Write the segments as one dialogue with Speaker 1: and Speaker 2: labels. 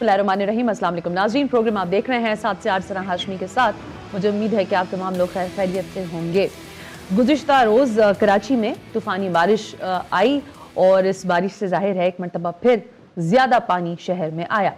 Speaker 1: बिस्मिल्लाहिर्रहमानिर्रहीम। अस्सलाम वालेकुम नाज़रीन, प्रोग्राम आप देख रहे हैं 7 से 8 सना हाशमी के साथ। मुझे उम्मीद है कि आप तमाम लोग खैर खैरियत से होंगे। गुज़िश्ता रोज़ कराची में तूफ़ानी बारिश आई और इस बारिश से जाहिर है एक मरतबा फिर ज़्यादा पानी शहर में आया।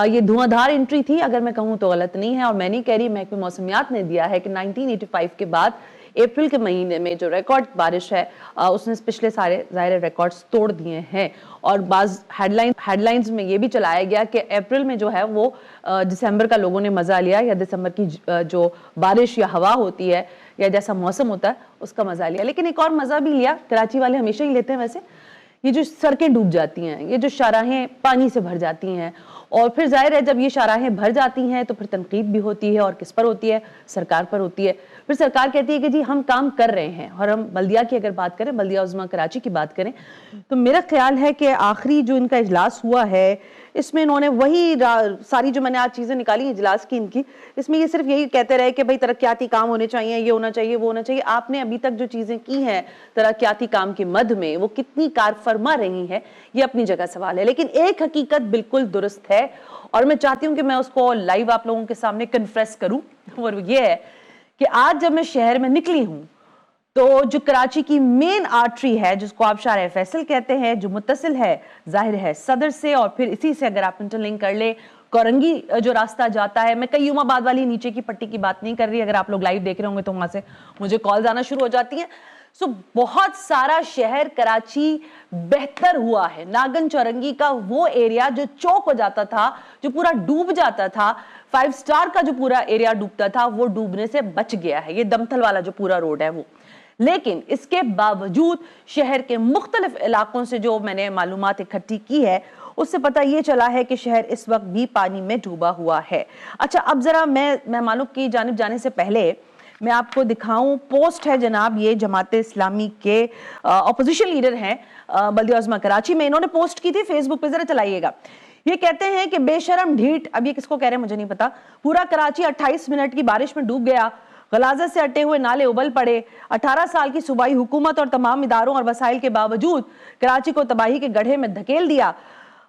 Speaker 1: ये धुआंधार एंट्री थी, अगर मैं कहूँ तो गलत नहीं है, और मैं नहीं कह रही, महकमे मौसमियात ने दिया है कि 1985 के बाद अप्रैल के महीने में जो रिकॉर्ड बारिश है उसने पिछले सारे ज़ाहिर रिकॉर्ड्स तोड़ दिए हैं। और बाज़ हेडलाइंस में ये भी चलाया गया कि अप्रैल में जो है वो दिसंबर का लोगों ने मज़ा लिया, या दिसंबर की जो बारिश या हवा होती है या जैसा मौसम होता है उसका मज़ा लिया। लेकिन एक और मज़ा भी लिया, कराची वाले हमेशा ही लेते हैं वैसे, ये जो सड़कें डूब जाती हैं, ये जो शाहराहें पानी से भर जाती हैं, और फिर जाहिर है जब ये शाहराहें भर जाती हैं तो फिर तनकीद भी होती है, और किस पर होती है? सरकार पर होती है। फिर सरकार कहती है कि जी हम काम कर रहे हैं। और हम बल्दिया की अगर बात करें, बल्दिया उज़्मा कराची की बात करें, तो मेरा ख्याल है कि आखिरी जो इनका इजलास हुआ है इसमें इन्होंने वही सारी जो मैंने आज चीज़ें निकाली इजलास की इनकी, इसमें ये सिर्फ यही कहते रहे कि भाई तरक्याती काम होने चाहिए, ये होना चाहिए, वो होना चाहिए। आपने अभी तक जो चीज़ें की हैं तरक्याती काम की मद में, वो कितनी कारफरमा रही हैं, ये अपनी जगह सवाल है। लेकिन एक हकीकत बिल्कुल दुरुस्त है और मैं चाहती हूँ कि मैं उसको लाइव आप लोगों के सामने कन्फेस करूँ, और ये है कि आज जब मैं शहर में निकली हूँ तो जो कराची की मेन आर्टरी है, जिसको आप शार फैसल कहते हैं, जो मुत्तसिल है जाहिर है सदर से, और फिर इसी से अगर आप इंटरलिंक कर ले कोरंगी जो रास्ता जाता है, मैं कयूमाबाद वाली नीचे की पट्टी की बात नहीं कर रही, अगर आप लोग लाइव देख रहे होंगे तो वहां से मुझे कॉल्स आना शुरू हो जाती हैं। सो बहुत सारा शहर कराची बेहतर हुआ है। नागन चौरंगी का वो एरिया जो चौक हो जाता था, जो पूरा डूब जाता था, 5 स्टार का जो पूरा एरिया डूबता था, वो डूबने से बच गया है। ये दमथल वाला जो पूरा रोड है वो। लेकिन इसके बावजूद शहर के मुख्तलिफ इलाकों से जो मैंने मालूमात इकट्ठी की है उससे पता ये चला है कि शहर इस वक्त भी पानी में डूबा हुआ है। अच्छा, अब जरा मैं मालूम की जानिब जाने से पहले मैं आपको दिखाऊं, पोस्ट है जनाब, ये जमात इस्लामी के अपोजिशन लीडर हैं बल्दिया उज़्मा कराची में, इन्होंने पोस्ट की थी फेसबुक पे, जरा चलाइएगा। ये कहते हैं कि बेशरम ढीठ, अब ये किसको कह रहे हैं मुझे नहीं पता, पूरा कराची 28 मिनट की बारिश में डूब गया, गलाजत से अटे हुए नाले उबल पड़े। 18 साल की सूबाई हुकूमत और तमाम इदारों और वसाइल के बावजूद कराची को तबाही के गड्ढे में धकेल दिया।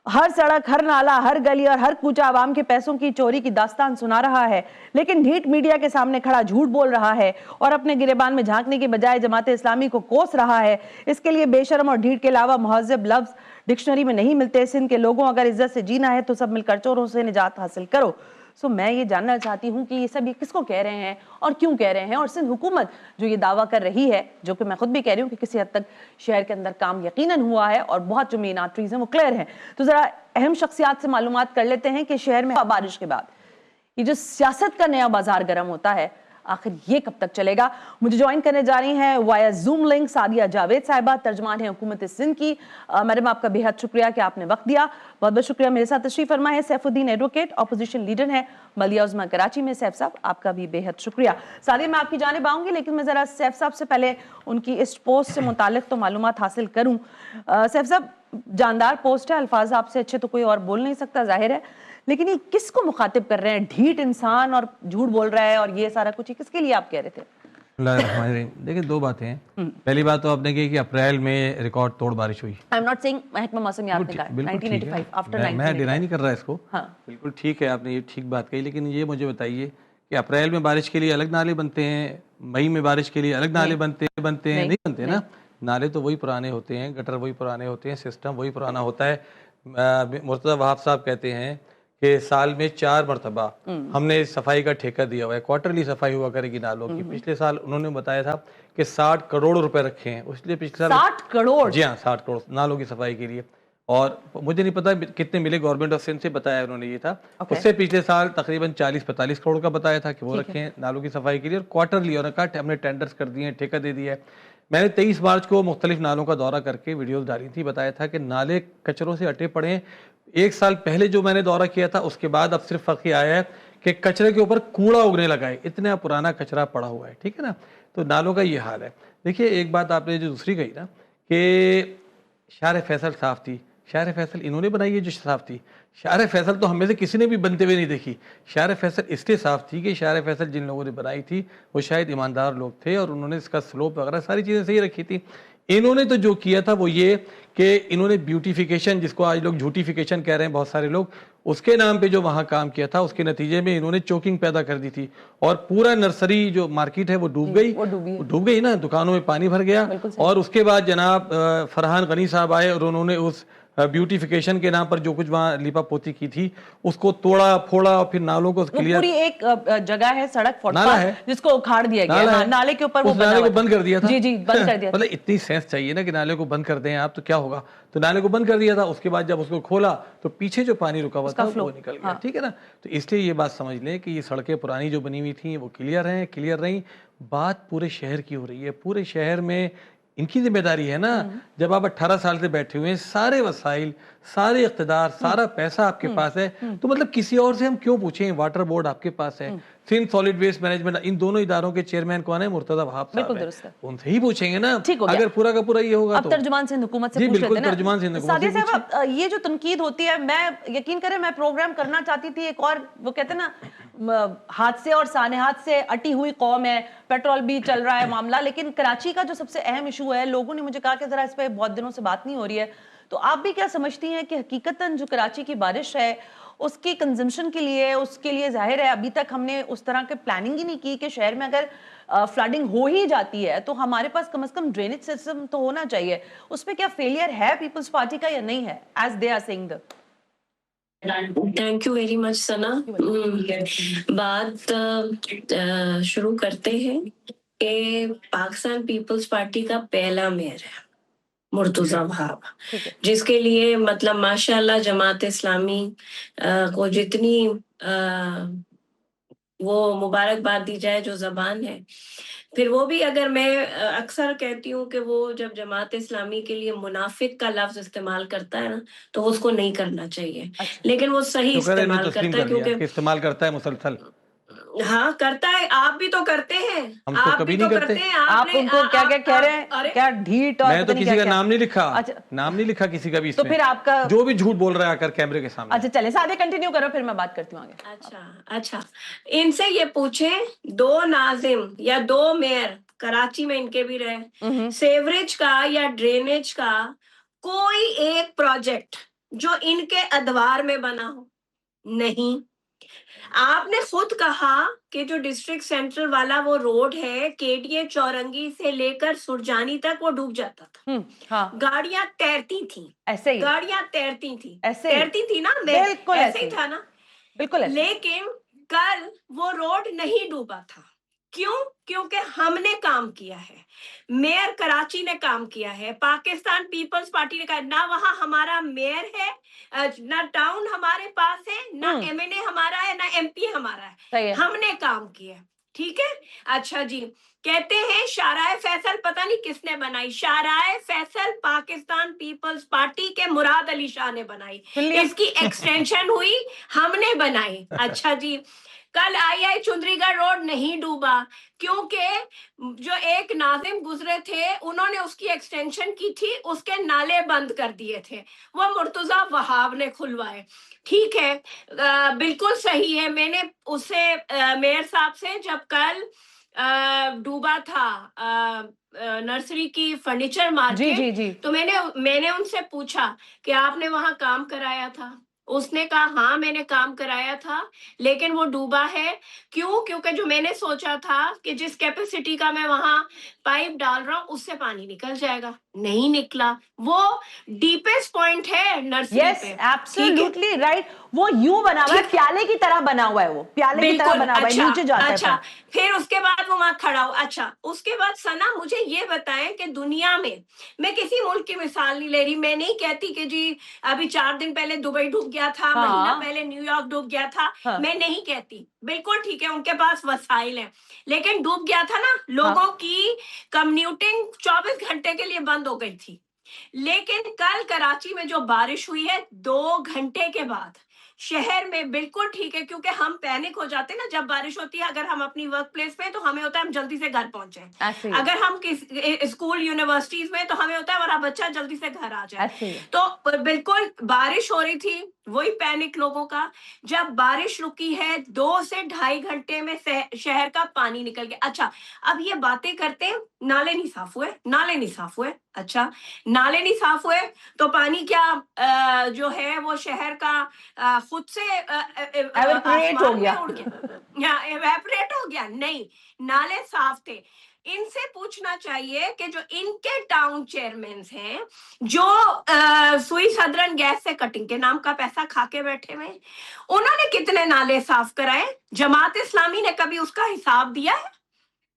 Speaker 1: हर सड़क, हर नाला, हर गली और हर कूचा आवाम के पैसों की चोरी की दास्तान सुना रहा है, लेकिन ढीठ मीडिया के सामने खड़ा झूठ बोल रहा है और अपने गिरेबान में झांकने के बजाय जमात इस्लामी को कोस रहा है। इसके लिए बेशरम और ढीठ के अलावा मुहज़्ज़ब लफ्ज़ डिक्शनरी में नहीं मिलते। सिंध के लोगों, अगर इज्जत से जीना है तो सब मिलकर चोरों से निजात हासिल करो। सो मैं ये जानना चाहती हूँ कि ये सब ये किसको कह रहे हैं और क्यों कह रहे हैं, और सिंध हुकूमत जो ये दावा कर रही है, जो कि मैं खुद भी कह रही हूँ कि किसी हद तक शहर के अंदर काम यकीनन हुआ है और बहुत जो मेन आर्टरीज हैं वो क्लियर हैं। तो जरा अहम शख्सियात से मालूमात कर लेते हैं कि शहर में बारिश के बाद ये जो सियासत का नया बाजार गर्म होता है, आखिर ये कब तक चलेगा। मुझे ज्वाइन करने जा रही हैं via zoom link Sadia Javed साहिबा, तर्जमान है हुकूमत सिंध की। मैडम, आपका बेहद शुक्रिया कि आपने वक्त दिया, बहुत बहुत शुक्रिया। मेरे साथ तशरीफ फरमा है सैफुद्दीन एडवोकेट, अपोजिशन लीडर है बल्दिया उज़्मा कराची में। सैफ साहब, आपका भी बेहद शुक्रिया। सादिया, मैं आपकी जानिब आऊँगी, लेकिन मैं ज़रा सैफ साहब से पहले उनकी इस पोस्ट से मुतालिक तो मालूमात हासिल करूँ। सैफ साहब, जानदार पोस्ट है, अल्फाज आपसे अच्छे तो कोई और बोल नहीं सकता जाहिर है, लेकिन ये किसको मुखातिब कर रहे हैं? ढीठ इंसान और झूठ बोल रहा है और ये सारा कुछ, किसके लिए आप कह रहे थे?
Speaker 2: देखिए, दो बातें हैं। पहली बात तो आपने कही कि अप्रैल में रिकॉर्ड तोड़ बारिश हुई।
Speaker 1: आई एम नॉट सेइंग महकमा मौसमियात ने कहा 1985 आफ्टर 1985।
Speaker 2: मैं डिनाई नहीं कर रहा इसको।
Speaker 1: हाँ,
Speaker 2: बिल्कुल ठीक है, आपने ये ठीक बात कही, लेकिन ये मुझे बताइए कि अप्रैल में बारिश के लिए अलग नाले बनते हैं, मई में बारिश के लिए अलग नाले बनते हैं? नहीं बनते ना। नाले तो वही पुराने होते हैं, गटर वही पुराने होते हैं, सिस्टम वही पुराना होता है। मुर्तज़ा वहाब साहब कहते हैं कि साल में 4 मरतबा हमने सफाई का ठेका दिया हुआ है, क्वार्टरली सफाई हुआ करेगी नालों की। पिछले साल उन्होंने बताया था कि 60 करोड़ रुपए रखे हैं, इसलिए पिछले साल
Speaker 1: 60 करोड़,
Speaker 2: जी हाँ 60 करोड़ नालों की सफाई के लिए। और मुझे नहीं पता कितने मिले, गवर्नमेंट ऑफ सिंध से बताया उन्होंने ये था। उससे पिछले साल तकरीबन 40-45 करोड़ का बताया था कि वो रखे हैं नालों की सफाई के लिए, और क्वार्टरली उन्होंने हमने टेंडर्स कर दिए हैं, ठेका दे दिया है। मैंने 23 मार्च को मुख्तलिफ नालों का दौरा करके वीडियोस डाली थी, बताया था कि नाले कचरों से अटे पड़े हैं। 1 साल पहले जो मैंने दौरा किया था उसके बाद अब सिर्फ फर्क ये आया है कि कचरे के ऊपर कूड़ा उगने लगा है, इतना पुराना कचरा पड़ा हुआ है, ठीक है ना। तो नालों का ये हाल है। देखिए, एक बात आपने जो दूसरी कही ना कि शार फैसल साफ थी, शार फैसल इन्होंने बनाई है जो साफ थी। शार फैसल तो हम में से किसी ने भी बनते हुए नहीं देखी। शार फैसल इसलिए साफ थी कि शार फैसल जिन लोगों ने बनाई थी वो शायद ईमानदार लोग थे और उन्होंने इसका स्लोप वगैरह सारी चीज़ें सही रखी थी। इन्होंने तो जो किया था वो ये कि इन्होंने ब्यूटिफिकेशन, जिसको आज लोग झूटिफिकेशन कह रहे हैं बहुत सारे लोग, اس کے نام پہ جو وہاں کام کیا تھا اس کے نتیجے میں انہوں نے چوکنگ پیدا کر دی تھی اور پورا نرسری جو مارکیٹ ہے وہ ڈوب گئی. ڈوب گئی نا, دکانوں میں پانی بھر گیا. اور اس کے بعد جناب فرحان غنی صاحب آئے اور انہوں نے اس بیوٹیفیکیشن کے نام پر جو کچھ وہاں لیپا پوتی کی تھی اس کو توڑا پھوڑا اور پھر نالوں کو کلیئر.
Speaker 1: پوری ایک جگہ ہے سڑک فٹ پاتھ جس کو اکھاڑ دیا گیا, نالے کے اوپر وہ
Speaker 2: نالے کو بند کر دیا تھا.
Speaker 1: جی بند کر دیا.
Speaker 2: مطلب اتنی سینس چاہیے نا کہ نالے کو بند کر دیں آپ تو کیا ہوگا. تو نالے کو بند کر دیا تھا, اس کے بعد جب اس کو کھولا تو پیچھے جو پانی رکا ہوا تھا وہ نکل گیا. ٹھیک ہے نا. تو اس لیے یہ بات سمجھ لیں کہ یہ سڑکیں پرانی جو بنی ہوئی تھیں وہ کلیئر رہیں. بات پورے شہر کی ہو رہی ہے, پورے شہر میں ان کی ذمہ داری ہے نا. جب آپ 18 سال سے بیٹھے ہوئے ہیں, سارے وسائل, سارے اقتدار, سارا پیسہ آپ کے پاس ہے, تو مطلب کسی اور سے ہم کیوں پوچھیں. واٹر بورڈ آپ کے پاس ہے, سندھ سالڈ ویسٹ مینجمنٹ, ان دونوں اداروں کے چیئرمین کون ہیں؟ مرتضی وہاب صاحب ہیں. ان سے ہی پوچھیں گے نا اگر پورا کا پورا یہ ہوگا.
Speaker 1: اب ترجمان سندھ حکومت سے پوچھ لیتے ہیں نا.
Speaker 2: ترجمان سندھ حکومت
Speaker 1: سعدیہ صاحب, یہ جو تنقید ہوتی ہے, میں یقین کریں میں پروگرام کرنا چاہتی تھی ایک اور, وہ کہتے ہیں نا حادثے اور سانحات سے اٹی ہوئی قوم ہے, پیٹرول بھی چل رہا ہے معاملہ, لیکن کراچی کا جو سب سے اہم ایشو ہے, لوگوں نے مجھے کہا کہ ذرا اس پہ بہت دنوں سے بات نہیں ہو رہی ہے, تو آپ بھی کیا سمجھتی ہیں کہ حقیقتاً جو کراچی کی بارش ہے اس کی کنزمپشن کے لیے, اس کے لیے ظاہر ہے ابھی تک ہم نے اس طرح کے پلاننگ ہی نہیں کی کہ شہر میں اگر فلڈنگ ہو ہی جاتی ہے تو ہمارے پاس کم از کم ڈرینیج سسٹم تو ہونا چاہیے. اس پہ کیا فیلئر ہے پیپلز پارٹی کا یا نہیں ہے, as they are seeing the.
Speaker 3: Thank you very much Sana. بات شروع کرتے ہیں کہ پاکستان پیپلز پارٹی کا پہلا میئر ہے مرتضی وہاب, جس کے لیے مطلب ماشاء اللہ جماعت اسلامی کو جتنی وہ مبارکباد دی جائے جو زبان ہے. پھر وہ بھی اگر میں اکثر کہتی ہوں کہ وہ جب جماعت اسلامی کے لیے منافق کا لفظ استعمال کرتا ہے نا تو اس کو نہیں کرنا چاہیے, لیکن وہ صحیح استعمال کرتا ہے کیونکہ
Speaker 2: استعمال کرتا ہے مسلسل.
Speaker 3: ہاں کرتا ہے, آپ بھی تو کرتے ہیں,
Speaker 2: ہم تو کبھی نہیں کرتے.
Speaker 1: آپ ان کو کیا کیا کہہ رہے ہیں, کیا ڈھیٹ, اور
Speaker 2: میں تو کسی کا نام نہیں لکھا, نام نہیں لکھا کسی کا بھی اس میں.
Speaker 1: تو پھر آپ کا
Speaker 2: جو بھی جھوٹ بول رہا ہے آ کر کیمرے کے سامنے.
Speaker 1: اچھا چلیں سادے کنٹینیو کرو, پھر میں بات کرتی ہوں آگے.
Speaker 3: اچھا ان سے یہ پوچھیں 2 ناظم یا 2 میئر کراچی میں ان کے بھی رہے, سیوریج کا یا ڈرینیج کا کوئی ایک پروجیکٹ جو ان کے ادوار میں بنا ہو نہیں. آپ نے خود کہا کہ جو ڈسٹرکٹ سینٹرل والا وہ روڈ ہے KDA چورنگی سے لے کر سرجانی تک وہ ڈوب جاتا تھا, گاڑیاں تیرتی تھیں, تیرتی تھی نا, ایسے ہی تھا نا بالکل. لیکن کل وہ روڈ نہیں ڈوبا تھا. کیوں؟ کیونکہ ہم نے کام کیا ہے, میئر کراچی نے کام کیا ہے, پاکستان پیپلز پارٹی نے کہا نہ وہاں ہمارا میئر ہے, نہ ٹاؤن ہمارے پاس ہے, نہ MNA ہمارا ہے, نہ MP ہمارا ہے, ہم نے کام کیا. ٹھیک ہے. اچھا جی, کہتے ہیں شاہراہ فیصل پتہ نہیں کس نے بنائی. شاہراہ فیصل پاکستان پیپلز پارٹی کے مراد علی شاہ نے بنائی, اس کی ایکسٹینشن ہوئی, ہم نے بنائی. اچھا جی, کل آئی چندری گڑھ روڈ نہیں ڈوبا کیونکہ جو ایک ناظم گزرے تھے انہوں نے اس کی ایکسٹینشن کی تھی, اس کے نالے بند کر دیے تھے, وہ مرتضی وہاب نے کھلوائے. ٹھیک ہے, بالکل صحیح ہے. میں نے اس سے میئر صاحب سے جب کل ڈوبا تھا نرسری کی فرنیچر مارکیٹ تو میں نے ان سے پوچھا کہ آپ نے وہاں کام کرایا تھا. اس نے کہا ہاں میں نے کام کرایا تھا لیکن وہ ڈوبا ہے. کیوں؟ کیونکہ جو میں نے سوچا تھا کہ جس کیپیسٹی کا میں وہاں پائپ ڈال رہا ہوں اس سے پانی نکل جائے گا, نہیں نکلا. وہ ڈیپسٹ پوائنٹ ہے نرسری پہ.
Speaker 1: یس ایبسولوٹلی رائٹ. وہ یوں بنا ہوا ہے, پیالے کی طرح بنا ہوا ہے, وہ پیالے کی طرح بنا ہوا ہے, نیچے جاتا ہے.
Speaker 3: اچھا پھر اس کے بعد وہ وہاں کھڑا ہو. اچھا اس کے بعد ثنا مجھے یہ بتائیں کہ دنیا میں کسی ملک کی مثال نہیں لے رہی, میں نہیں کہتی کہ جی ابھی 4 دن پہلے دبئی ڈوب گیا تھا, مہینہ پہلے نیو یارک ڈوب گیا تھا, میں نہیں کہتی, بالکل ٹھیک ہے ان کے پاس وسائل ہیں, لیکن ڈوب گیا تھا نا, لوگوں کی کمیوٹنگ 24 گھنٹے کے لیے بند ہو گئی تھی. لیکن کل کراچی میں جو بارش ہوئی ہے 2 گھنٹے کے بعد شہر میں بالکل ٹھیک ہے, کیونکہ ہم پینک ہو جاتے ہیں نا جب بارش ہوتی ہے. اگر ہم اپنی ورک پلیس پہ تو ہمیں ہوتا ہے ہم جلدی سے گھر پہنچیں, اگر ہم اسکول یونیورسٹیز میں تو ہمیں ہوتا ہے ہمارا بچہ جلدی سے گھر آ جائے. تو بالکل بارش ہو رہی تھی, وہی پینک لوگوں کا. جب بارش رکی ہے 2 سے 2.5 گھنٹے میں شہر کا پانی نکل گیا. اچھا اب یہ باتیں کرتے نالے نہیں صاف ہوئے, अच्छा, नाले नहीं साफ हुए तो पानी क्या जो है वो शहर का खुद से
Speaker 1: एवेपोरेट हो
Speaker 3: आसमान
Speaker 1: गया।
Speaker 3: में उड़ गया या एवेपोरेट हो गया? नहीं, नाले साफ थे। इनसे पूछना चाहिए कि जो इनके टाउन चेयरमैन हैं, जो सुई सदरन गैस से कटिंग के नाम का पैसा खा के बैठे हुए, उन्होंने कितने नाले साफ कराए? जमात इस्लामी ने कभी उसका हिसाब दिया है?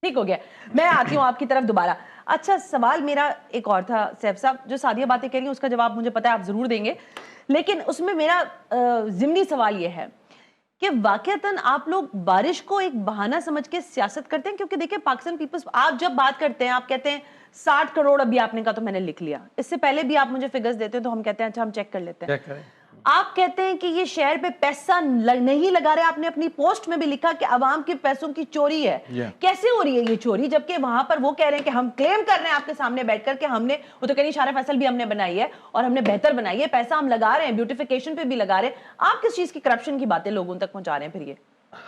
Speaker 1: ठीक हो गया, मैं आती हूँ आपकी तरफ दोबारा। अच्छा, सवाल मेरा एक और था सैफ साहब, जो सादिया बातें कह रही हैं उसका जवाब मुझे पता है आप जरूर देंगे, लेकिन उसमें मेरा ज़िमनी सवाल ये है कि वाकईतन आप लोग बारिश को एक बहाना समझ के सियासत करते हैं? क्योंकि देखिए पाकिस्तान पीपल्स, आप जब बात करते हैं आप कहते हैं 60 करोड़ अभी आपने कहा तो मैंने लिख लिया, इससे पहले भी आप मुझे फिगर्स देते हैं तो हम कहते हैं अच्छा हम चेक कर लेते हैं। आप कहते हैं कि ये शहर पे पैसा नहीं लगा रहे, आपने अपनी पोस्ट में भी लिखा कि अवाम के पैसों की चोरी है। कैसे हो रही है ये चोरी, जबकि वहां पर वो कह रहे हैं कि हम क्लेम कर रहे हैं आपके सामने बैठकर कि हमने, वो तो कह रही शारा फैसल भी हमने बनाई है और हमने बेहतर बनाई है, पैसा हम लगा रहे हैं, ब्यूटिफिकेशन पे भी लगा रहे हैं। आप किस चीज की करप्शन की बातें लोगों तक पहुंचा रहे हैं? फिर ये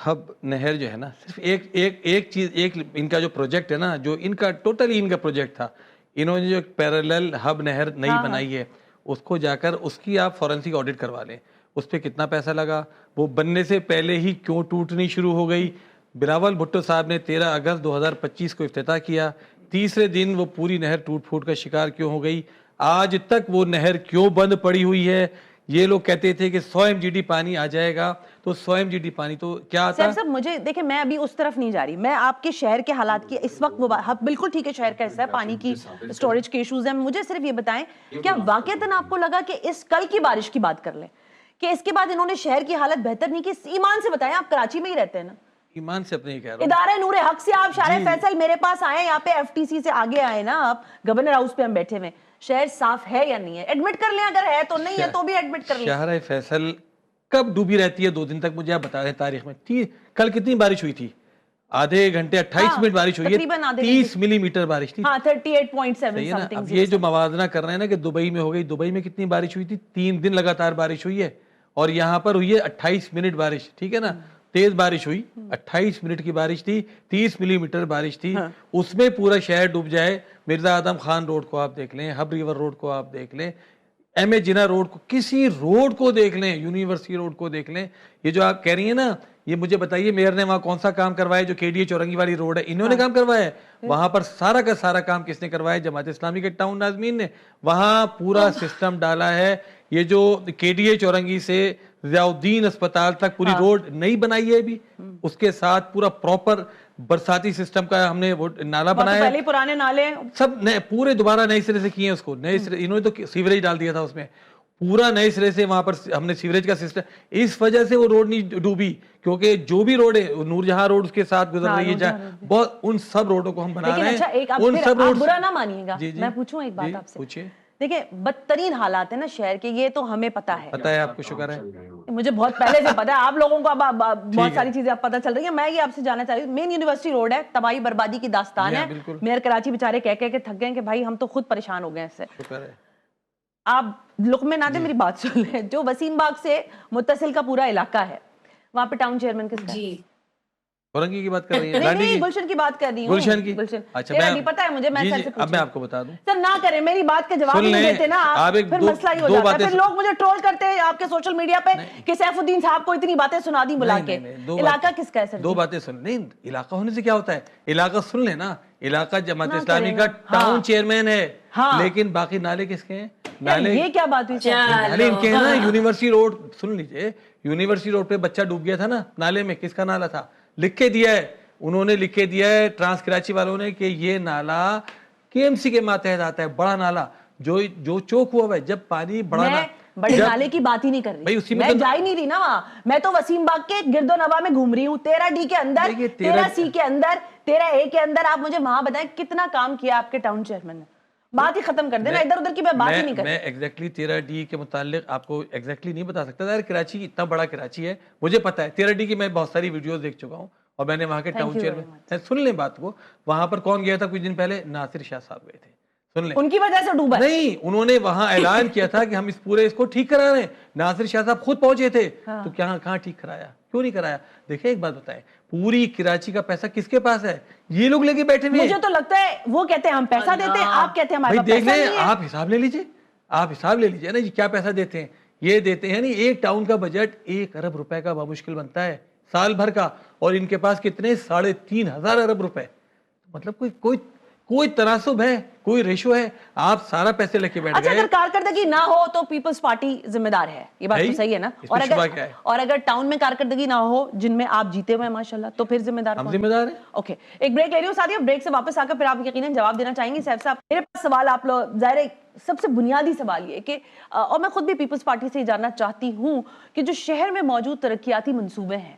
Speaker 2: हब नहर जो है ना, सिर्फ एक चीज, एक इनका जो प्रोजेक्ट है ना, जो इनका टोटली इनका प्रोजेक्ट था, इन्होंने जो पैरेलल हब नहर नई बनाई है, उसको जाकर उसकी आप फॉरेंसिक ऑडिट करवा लें, उस पर कितना पैसा लगा, वो बनने से पहले ही क्यों टूटनी शुरू हो गई। बिलावल भुट्टो साहब ने 13 अगस्त 2025 को इफ्तिताह किया, तीसरे दिन वो पूरी नहर टूट फूट का शिकार क्यों हो गई, आज तक वो नहर क्यों बंद पड़ी हुई है। ये लोग कहते थे कि 100 MGD पानी आ जाएगा, तो 100 MGD पानी तो क्या आता?
Speaker 1: सब मुझे देखिए, मैं अभी उस तरफ नहीं जा रही, मैं आपके शहर के हालात की इस वक्त वो बिल्कुल ठीक है, शहर का हिस्सा है, पानी की स्टोरेज के इश्यूज हैं, मुझे सिर्फ ये बताएं क्या वाकईतन आपको लगा कि इस कल की बारिश की बात कर लें कि इसके बाद इन्होंने शहर की हालत बेहतर नहीं की? ईमान से बताएं, आप कराची में ही रहते हैं ना?
Speaker 2: ईमान से अपने ही कह रहा हूं।
Speaker 1: इदारा नूर हक से आप शारा फैसल मेरे पास आए, यहाँ पे FTC से आगे आए ना आप, गवर्नर हाउस पे हम बैठे हुए, शहर साफ है या नहीं है? एडमिट कर लें, अगर है तो, नहीं है तो भी एडमिट कर लें।
Speaker 2: शाहरा फैसल कब डूबी रहती है 2 दिन तक? मुझे आप बता दें तारीख में। कल कितनी बारिश हुई थी? आधे घंटे 28 मिनट बारिश हुई है, 30 मिलीमीटर बारिश थी।
Speaker 1: हाँ, 38.7 समथिंग।
Speaker 2: अब ये जो मवाजना कर रहे हैं ना कि दुबई में हो गई, दुबई में कितनी बारिश हुई थी? 3 दिन लगातार बारिश हुई है, और यहाँ पर हुई है 28 मिनट बारिश, ठीक है ना, तेज बारिश हुई, 28 मिनट की बारिश थी, 30 मिलीमीटर बारिश थी। उसमें पूरा शहर डूब जाए, मिर्जा आदम खान रोड को आप देख लें, हब रिवर रोड को आप देख लें, MA जिना रोड को, किसी रोड को देख लें, यूनिवर्सिटी रोड को देख लें। ये जो आप कह रही हैं ना, ये मुझे बताइए मेयर ने वहां कौन सा काम करवाया? जो KDA चौरंगी वाली रोड है, इन्होंने काम करवाया है? वहां पर सारा का सारा काम किसने करवाया? जमात इस्लामी के टाउन नाजमीन ने। वहां पूरा सिस्टम डाला है। ये जो KDA चौरंगी से ज़ियाउद्दीन अस्पताल तक पूरी रोड नहीं बनाई है अभी, उसके साथ पूरा प्रॉपर बरसाती सिस्टम का हमने वो नाला बनाया,
Speaker 1: पहले पुराने नाले
Speaker 2: सब नए पूरे दोबारा नए सिरे से किए हैं उसको, नए सिरे। इन्होंने तो सीवरेज डाल दिया था उसमें, पूरा नए सिरे से वहां पर हमने सीवरेज का सिस्टम। इस वजह से वो रोड नहीं डूबी, क्योंकि जो भी रोड है, नूरजहां रोड उसके साथ गुजर रही है, बहुत उन सब रोडों को हम बना रहे हैं। उन सब रोड,
Speaker 1: बुरा ना मानिएगा, मैं पूछूं एक बात आपसे?
Speaker 2: पूछिए।
Speaker 1: देखिए, बदतरीन हालात है ना शहर के, ये तो हमें पता है
Speaker 2: आपको शुक्र है,
Speaker 1: मुझे बहुत पहले से पता है, आप लोगों को अब बहुत सारी चीजें अब पता चल रही है। मैं ये आपसे जानना चाह रही हूँ, मेन यूनिवर्सिटी रोड है, तबाही बर्बादी की दास्तान है, मेयर कराची बेचारे कह के थक गए कि भाई हम तो खुद परेशान हो गए इससे।
Speaker 2: शुक्र है।
Speaker 1: आप लुकमे ना दे, मेरी बात सुन लें। जो वसीम बाग से मुत्तसिल का पूरा इलाका है, वहां पे टाउन चेयरमैन किसका है?
Speaker 2: औरंगी की बात कर रही है?
Speaker 1: नहीं, गुलशन की बात कर रही हूँ।
Speaker 2: गुलशन की?
Speaker 1: गुलशन।
Speaker 2: अच्छा,
Speaker 1: मैं पता है मुझे, मैं सर से
Speaker 2: अब मैं आपको बता दूं।
Speaker 1: सर ना करें, मेरी बात का जवाब नहीं देते ना आप, फिर मसला ही हो जाता है। फिर लोग मुझे ट्रोल करते हैं आपके सोशल मीडिया पे कि सैफुद्दीन साहब को इतनी बातें सुना दी बुला के। इलाका किसका है सर?
Speaker 2: 2 बातें सुन। नहीं, इलाका होने से क्या होता है? इलाका सुन लेना, इलाका जमात इस्लामी का टाउन चेयरमैन है, लेकिन बाकी नाले किसके हैं? नाले
Speaker 1: ये क्या बात हुई?
Speaker 2: नाले इनके हैं ना। यूनिवर्सिटी रोड सुन लीजिए, यूनिवर्सिटी रोड पे बच्चा डूब गया था ना नाले में, किसका नाला था? लिख के दिया है उन्होंने, लिख के दिया है ट्रांस कराची वालों ने कि ये नाला KMC के मातहत आता है, बड़ा नाला जो चौक हुआ है। जब पानी बड़ा
Speaker 1: बड़े नाले की बात ही नहीं कर रही, मैं जा ही नहीं रही ना वहां, मैं तो वसीम बाग के गिरदो नवा में घूम रही हूँ, 13D के अंदर, 13C के अंदर, 13A के अंदर। आप मुझे वहां बताएं कितना काम किया आपके टाउन चेयरमैन ने? बात ही खत्म कर देना, इधर उधर की मैं बात ही नहीं कर।
Speaker 2: मैं एग्जैक्टली 13D के मुतालिक आपको एग्जैक्टली नहीं बता सकता। यार कराची इतना बड़ा कराची है, मुझे पता है 13D की मैं बहुत सारी वीडियोस देख चुका हूँ, और मैंने वहां के टाउन चेयरमैन, सुन लें बात को, वहां पर कौन गया था कुछ दिन पहले? नासिर शाह साहब गए थे। سن لیں,
Speaker 1: ان کی وجہ سے ڈوبا
Speaker 2: نہیں, انہوں نے وہاں اعلان کیا تھا کہ ہم اس پورے اس کو ٹھیک کرا رہے ہیں. ناصر شاہ صاحب خود پہنچے تھے, تو کہاں ٹھیک کرایا, کیوں نہیں کرایا؟ دیکھیں ایک بات بتائیں, پوری کراچی کا پیسہ کس کے پاس ہے؟ یہ لوگ لے کے بیٹھے ہوئے.
Speaker 1: مجھے تو لگتا ہے وہ کہتے ہیں ہم پیسہ دیتے ہیں, آپ کہتے ہیں ہمارے پاس
Speaker 2: دیکھ
Speaker 1: پیسہ
Speaker 2: لیں,
Speaker 1: نہیں ہے.
Speaker 2: آپ حساب لے لیجئے, آپ حساب لے لیجئے نا جی, کیا پیسہ دیتے ہیں. یہ دیتے ہیں, نہیں, ایک ٹاؤن کا بجٹ 1 ارب روپے کا بمشکل بنتا ہے سال بھر کا, اور ان کے پاس کتنے 3,500 ارب روپے. مطلب کوئی تناسب ہے, کوئی ریشو ہے؟ آپ سارا پیسے لے کے بیٹھ
Speaker 1: اچھا,
Speaker 2: گئے.
Speaker 1: اگر کارکردگی نہ ہو تو پیپلز پارٹی ذمہ دار ہے, یہ بات تو صحیح ہے نا. اور اگر ٹاؤن میں کارکردگی نہ ہو جن میں آپ جیتے ہوئے ہیں ماشاءاللہ, تو پھر ذمہ دار
Speaker 2: ہم ذمہ دار ہیں.
Speaker 1: اوکے, ایک بریک لے رہی ہوں ساتھیوں, بریک سے واپس آ کر پھر آپ یقیناً جواب دینا چاہیں گے. سیف صاحب, میرے پاس سوال آپ لوگ, ظاہر ہے سب سے بنیادی سوال یہ کہ, اور میں خود بھی پیپلز پارٹی سے جاننا چاہتی ہوں کہ جو شہر میں موجود ترقیاتی منصوبے ہیں,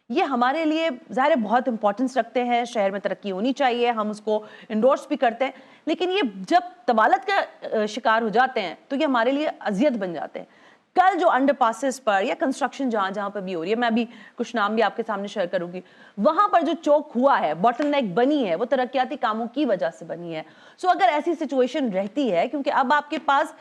Speaker 1: یہ ہمارے لیے ظاہر بہت امپورٹنس رکھتے ہیں, شہر میں ترقی ہونی چاہیے, ہم اس کو انڈورس بھی کرتے ہیں, لیکن یہ جب طوالت کا شکار ہو جاتے ہیں تو یہ ہمارے لیے اذیت بن جاتے ہیں. کل جو انڈر پاسز پر یا کنسٹرکشن جہاں پہ بھی ہو رہی ہے, میں بھی کچھ نام بھی آپ کے سامنے شیئر کروں گی, وہاں پر جو چوک ہوا ہے, باٹل نیک بنی ہے, وہ ترقیاتی کاموں کی وجہ سے بنی ہے. سو اگر ایسی سچویشن رہتی ہے, کیونکہ اب آپ کے پاس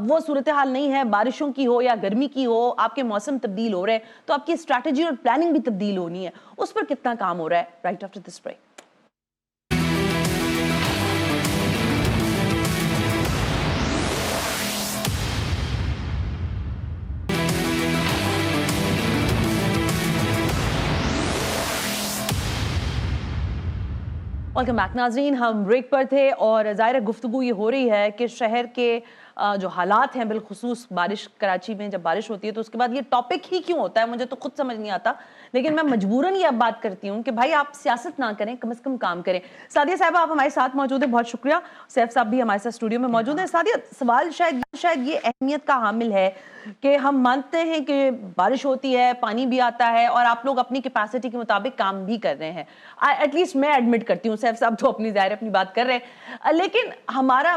Speaker 1: وہ صورتحال نہیں ہے, بارشوں کی ہو یا گرمی کی ہو, آپ کے موسم تبدیل ہو رہے ہیں, تو آپ کی اسٹریٹجی اور پلاننگ بھی تبدیل ہونی ہے, اس پر کتنا کام ہو رہا ہے؟ Right after this break. Welcome back ناظرین, ہم بریک پر تھے اور ظاہر گفتگو یہ ہو رہی ہے کہ شہر کے جو حالات ہیں, بالخصوص بارش, کراچی میں جب بارش ہوتی ہے تو اس کے بعد یہ ٹاپک ہی کیوں ہوتا ہے, مجھے تو خود سمجھ نہیں آتا, لیکن میں مجبوراً یہ اب بات کرتی ہوں کہ بھائی آپ سیاست نہ کریں, کم از کم کام کریں. سعدیہ صاحبہ آپ ہمارے ساتھ موجود ہیں, بہت شکریہ. سیف صاحب بھی ہمارے ساتھ اسٹوڈیو میں موجود ہیں. سعدیہ, سوال شاید یہ اہمیت کا حامل ہے کہ ہم مانتے ہیں کہ بارش ہوتی ہے, پانی بھی آتا ہے, اور آپ لوگ اپنی کیپیسٹی کے مطابق کام بھی کر رہے ہیں. ایٹ لیسٹ میں ایڈمٹ کرتی ہوں, سیف صاحب تو اپنی ظاہر اپنی بات کر رہے ہیں, لیکن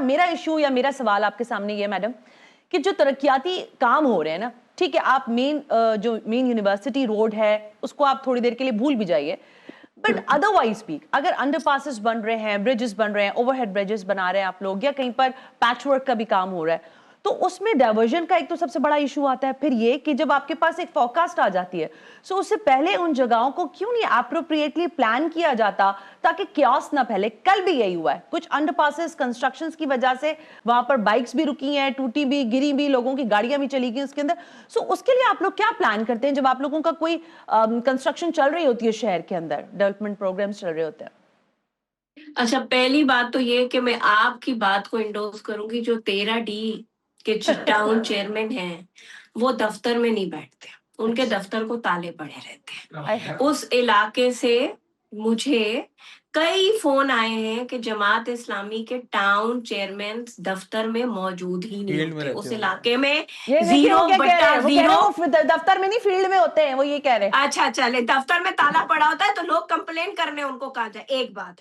Speaker 1: میرا ایشو یا میرا سوال آپ کے سامنے یہ میڈم کہ جو ترقیاتی کام ہو رہے ہیں نا, ٹھیک ہے, آپ مین یونیورسٹی روڈ ہے اس کو آپ تھوڑی دیر کے لیے بھول بھی جائیے, بٹ ادروائز بھی اگر انڈر پاسز بن رہے ہیں, بریجز بن رہے ہیں, اوور ہیڈ بریجز بنا رہے ہیں آپ لوگ, یا کہیں پر پیچ ورک کا بھی کام ہو رہا ہے, تو اس میں ڈائیورژن کا ایک تو سب سے بڑا ایشو آتا ہے. پھر یہ کہ جب آپ کے پاس ایک فورکاسٹ آ جاتی ہے, سو اس سے پہلے ان جگہوں کو کیوں نہیں اپروپریٹلی پلان کیا جاتا تاکہ کیوس نہ پھیلے. کل بھی یہی ہوا ہے, کچھ انڈر پاسز کنسٹرکشنز کی وجہ سے وہاں پر بائکس بھی رکی ہیں, ٹوٹی بھی, گری بھی, لوگوں کی گاڑیاں بھی چلی گئی اس کے اندر. سو اس کے لیے آپ لوگ کیا پلان کرتے ہیں جب آپ لوگوں کا کوئی کنسٹرکشن چل رہی ہوتی ہے شہر کے اندر, ڈیولپمنٹ پروگرامز چل رہے ہوتے ہیں؟
Speaker 3: اچھا, پہلی بات تو یہ کہ میں آپ کی بات کو انڈورس کروں گی, جو 13D کے ٹاؤن چیئرمین ہیں وہ دفتر میں نہیں بیٹھتے, ان کے دفتر کو تالے پڑے رہتے ہیں. اس علاقے سے مجھے کئی فون آئے ہیں کہ جماعت اسلامی کے ٹاؤن چیئرمین دفتر میں موجود ہی نہیں ہوتے اس علاقے میں.
Speaker 1: دفتر میں نہیں, فیلڈ میں ہوتے ہیں, وہ یہ کہہ رہے ہیں.
Speaker 3: اچھا چلے, دفتر میں تالا پڑا ہوتا ہے تو لوگ کمپلین کرنے ان کو کہا جائے. ایک بات.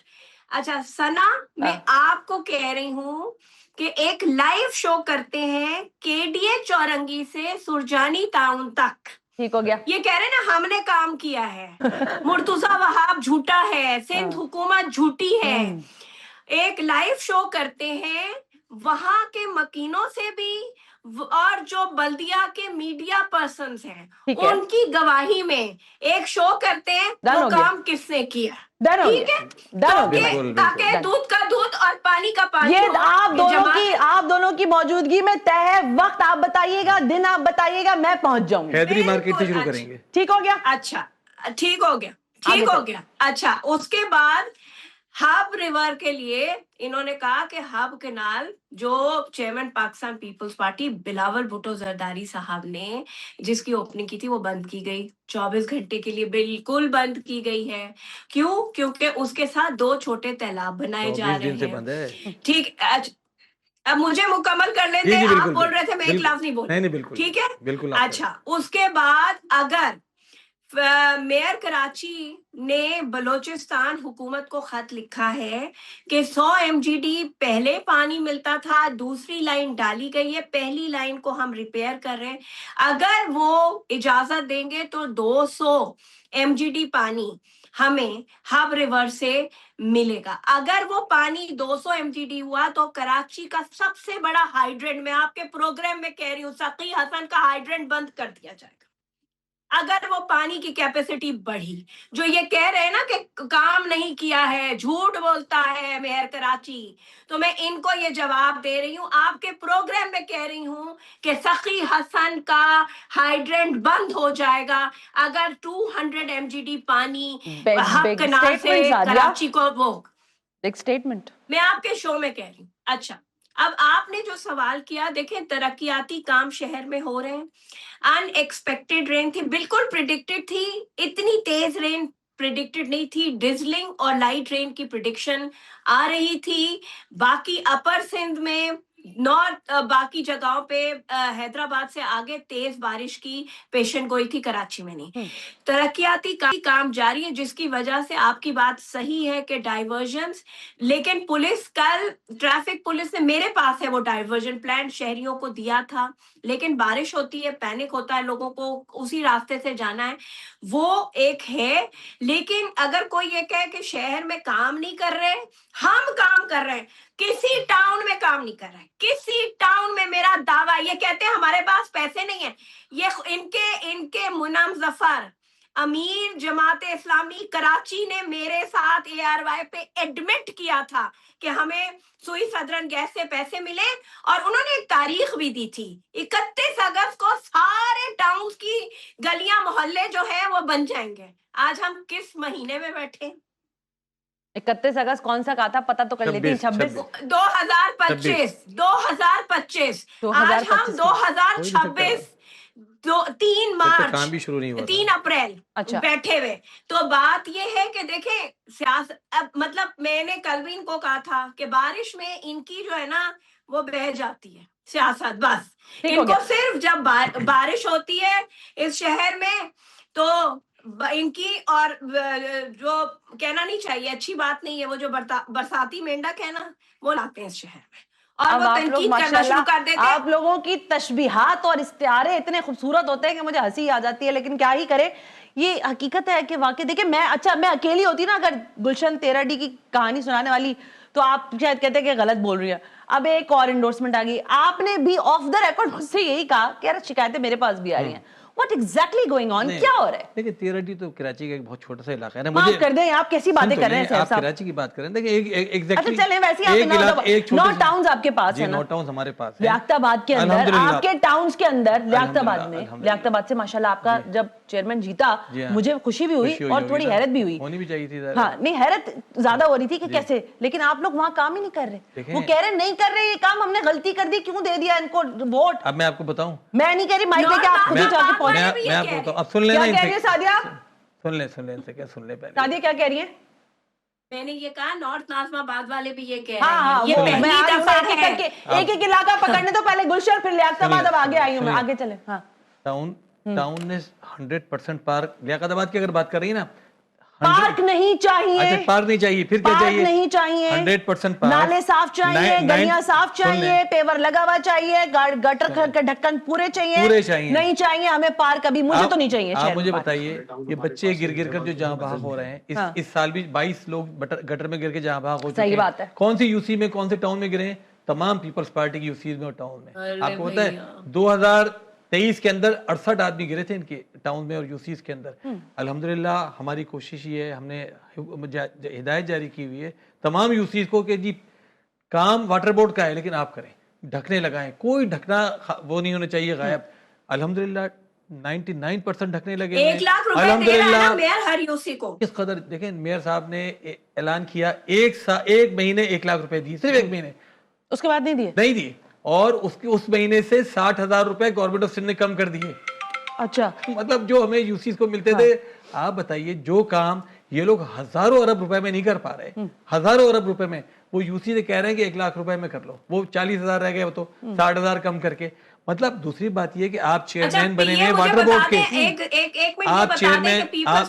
Speaker 3: اچھا ثنا, میں آپ کو کہہ رہی ہوں کہ ایک لائیو شو کرتے ہیں KDA چورنگی سے سرجانی ٹاؤن تک,
Speaker 1: ٹھیک ہو گیا,
Speaker 3: یہ کہہ رہے نا ہم نے کام کیا ہے, مرتضی وہاب جھوٹا ہے, سندھ حکومت جھوٹی ہے. ایک لائیو شو کرتے ہیں وہاں کے مکینوں سے بھی, اور جو بلدیہ کے میڈیا پرسنز ہیں ان کی گواہی میں ایک شو کرتے ہیں وہ کام کس نے کیا. ٹھیک ہے, تاکہ دودھ کا دودھ اور پانی کا پانی.
Speaker 1: یہ آپ دونوں کی موجودگی میں طے ہے, وقت آپ بتائیے گا, دن آپ بتائیے گا, میں پہنچ جاؤں گی.
Speaker 2: حیدری مارکیٹ سے شروع کریں گے.
Speaker 1: ٹھیک ہو گیا,
Speaker 3: اچھا ٹھیک ہو گیا. اچھا, اس کے بعد ہب ریور کے لیے انہوں نے کہا کہ ہب کینال جو chairman Pakistan peoples party Bilawal Bhutto Zardari صاحب نے جس کی اوپننگ کی تھی وہ بند کی گئی, 24 گھنٹے کے لیے بالکل بند کی گئی ہے. کیوں؟ کیونکہ اس کے ساتھ 2 چھوٹے تالاب بنائے جا رہے ہیں. ٹھیک, اب مجھے مکمل کر لیتے, آپ بول رہے تھے میں ایک لفظ نہیں بول, ٹھیک ہے. اچھا, اس کے بعد اگر میئر کراچی نے بلوچستان حکومت کو خط لکھا ہے کہ 100 MGD پہلے پانی ملتا تھا, دوسری لائن ڈالی گئی ہے, پہلی لائن کو ہم ریپیئر کر رہے ہیں, اگر وہ اجازت دیں گے تو 200 MGD پانی हमें हब रिवर से मिलेगा। अगर वो पानी 200 MTD हुआ तो कराची का सबसे बड़ा हाइड्रेंट, मैं आपके प्रोग्राम में कह रही हूँ, सकी हसन का हाइड्रेंट बंद कर दिया जाएगा अगर वो पानी की कैपेसिटी बढ़ी। जो ये कह रहे हैं ना कि काम नहीं किया है, झूठ बोलता है मेयर कराची, तो मैं इनको ये जवाब दे रही हूँ, आपके प्रोग्राम में कह रही हूँ कि सखी हसन का हाइड्रेंट बंद हो जाएगा अगर 200 MGD पानी हब कनाल से कराची को वो
Speaker 1: एक स्टेटमेंट
Speaker 3: मैं आपके शो में कह रही हूँ। अच्छा, अब आपने जो सवाल किया, देखें तरक्याती काम शहर में हो रहे हैं, अनएक्सपेक्टेड रेन थी, बिल्कुल प्रिडिक्टेड थी, इतनी तेज रेन प्रिडिक्टेड नहीं थी, डिजलिंग और लाइट रेन की प्रिडिक्शन आ रही थी। बाकी अपर सिंध में, नॉर्थ बाकी जगहों पे हैदराबाद से आगे तेज बारिश की पेशन गोई थी, कराची में नहीं। तरक्याती काम जारी है, जिसकी वजह से आपकी बात सही है कि डाइवर्जन्स, लेकिन पुलिस कल ट्रैफिक पुलिस ने, मेरे पास है वो डाइवर्जन प्लान, शहरियों को दिया था, लेकिन बारिश होती है, पैनिक होता है, लोगों को उसी रास्ते से जाना है, वो एक है। लेकिन अगर कोई ये कहे कि शहर में काम नहीं कर रहे, हम काम कर रहे हैं, किसी टाउन में काम नहीं कर रहे, किसी टाउन में, मेरा दावा, ये कहते हैं हमारे पास पैसे नहीं है, ये इनके मुनम जफर अमीर जमात इस्लामी कराची ने मेरे साथ ARY पे एडमिट किया था कि हमें सुई सदरन गैस से पैसे मिले, और उन्होंने एक तारीख भी दी थी 31 अगस्त को सारे टाउन की गलियां मोहल्ले जो है वो बन जाएंगे। आज हम किस महीने में बैठे?
Speaker 1: 31 अगस्त कौन सा कहा था, पता तो कर लेती। 26
Speaker 3: 2025 आज हम 2026 3 मार्च
Speaker 2: काम भी शुरू नहीं हुआ,
Speaker 3: 3 अप्रैल
Speaker 1: अच्छा
Speaker 3: बैठे हुए। तो बात ये है कि देखें सियासत, अब मतलब मैंने कलवीन को कहा था कि बारिश में इनकी जो है ना वो बह जाती है सियासत, बस इनको सिर्फ जब बारिश होती है इस शहर में तो इनकी, और जो कहना नहीं चाहिए, अच्छी बात नहीं है, वो जो बरसाती मेंढक है ना वो लाते हैं इस शहर में, और
Speaker 1: अब
Speaker 3: वो
Speaker 1: आप लोग
Speaker 3: तनकीद करना शुरू कर देते हैं।
Speaker 1: आप लोगों की तशबीहात और इस्तिआरे इतने खूबसूरत होते हैं कि मुझे हंसी आ जाती है, लेकिन क्या ही करे, ये हकीकत है कि वाकई देखिए, मैं अकेली होती ना अगर गुलशन तेराडी की कहानी सुनाने वाली, तो आप शायद कहते कि गलत बोल रही है। अब एक और इंडोर्समेंट आ गई, आपने भी ऑफ द रिकॉर्ड मुझसे यही कहा कि यार शिकायतें मेरे पास भी आ रही हैं। What exactly going on? क्या हो रहा है?
Speaker 2: देखिए तेराडी तो कराची का एक बहुत छोटा सा इलाका है ना।
Speaker 1: मुझे कर दें, आप कैसी बातें कर रहे हैं
Speaker 2: आप कराची की बात कर रहे हैं। देखिए एग्जैक्टली,
Speaker 1: अच्छा चलें, वैसे आप 9 टाउन्स आपके पास है ना?
Speaker 2: 9 टाउन्स हमारे पास है।
Speaker 1: लियाकताबाद के अंदर, आपके टाउन्स के अंदर, लियाकताबाद से माशाल्लाह आपका जब चेयरमैन जीता, मुझे खुशी भी हुई और थोड़ी हैरत भी हुई।
Speaker 2: होनी भी चाहिए थी।
Speaker 1: हाँ, नहीं हैरत ज्यादा हो रही थी कि कैसे, लेकिन आप लोग वहाँ काम ही नहीं कर रहे। वो कह रहे नहीं कर रहे, ये काम हमने गलती कर दी, क्यों दे दिया इनको वोट?
Speaker 2: अब मैं आपको बताऊं,
Speaker 1: मैं नहीं कह रही, माइक लेके आप खुद ही जाके पहुंचे।
Speaker 2: मैं आपको तो अब सुन लेना,
Speaker 1: क्या कह रही है सादिया?
Speaker 2: सुन ले इनसे, क्या सुन ले पहले।
Speaker 1: सादिया क्या कह रही है?
Speaker 3: मैंने ये कहा नॉर्थ नाजमाबाद वाले भी ये कह
Speaker 1: हाँ,
Speaker 3: रहे हैं, ये पहली दफा है।
Speaker 1: एक इलाका पकड़ने तो पहले गुलशन, फिर लियाकताबाद, अब आगे आई हूँ मैं, आगे चले। हाँ,
Speaker 2: टाउन ने 100% पार्क, लियाकताबाद की अगर बात कर रही है ना,
Speaker 1: पार्क नहीं चाहिए।
Speaker 2: अच्छा पार्क नहीं चाहिए, फिर क्या चाहिए?
Speaker 1: नहीं चाहिए,
Speaker 2: 100% पार्क,
Speaker 1: नाले साफ चाहिए, गलियां साफ चाहिए, पेवर लगा हुआ चाहिए, गटर के ढक्कन पूरे चाहिए, नहीं चाहिए हमें पार्क अभी, मुझे तो नहीं चाहिए।
Speaker 2: आप मुझे बताइए, ये बच्चे गिर गिर कर जो जहाँ भाग हो रहे हैं, इस साल भी 22 लोग गटर में गिर के जहाँ भाग हो चुके हैं।
Speaker 1: सही बात है।
Speaker 2: कौन सी यूसी में, कौन से टाउन में गिरे हैं? तमाम पीपल्स पार्टी की यूसी में और टाउन में। आपको पता है 2023 के अंदर 68 आदमी गिरे थे इनके टाउन में और यूसीज के अंदर। अल्हम्दुलिल्लाह हमारी कोशिश ये है, हमने हिदायत जारी की हुई है तमाम यूसीज को कि जी काम वाटर बोर्ड का है लेकिन आप करें, ढकने लगाएं, कोई ढकना वो नहीं होना चाहिए गायब। अल्हम्दुलिल्लाह 99% ढकने लगे।
Speaker 3: 1 लाख रुपए दे रहा है ना मेयर हर यूसी को।
Speaker 2: किस कदर देखें, मेयर साहब ने ऐलान किया 1 महीने 1 लाख रुपए दिए, सिर्फ 1 महीने,
Speaker 1: उसके बाद नहीं दिए,
Speaker 2: और उस महीने से 60,000 रुपए गवर्नमेंट ऑफ सिंध ने कम कर दिए।
Speaker 1: अच्छा,
Speaker 2: मतलब जो हमें यूसीज को मिलते थे, आप बताइए जो काम ये लोग हजारों अरब रुपए में नहीं कर पा रहे, हजारों अरब रुपए में, वो यूसी से कह रहे हैं कि 1 लाख रुपए में कर लो, वो 40,000 रह गए, वो तो 60,000 कम करके। मतलब दूसरी बात ये कि आप चेयरमैन बने हुए वाटर बोर्ड के, आप चेयरमैन, आप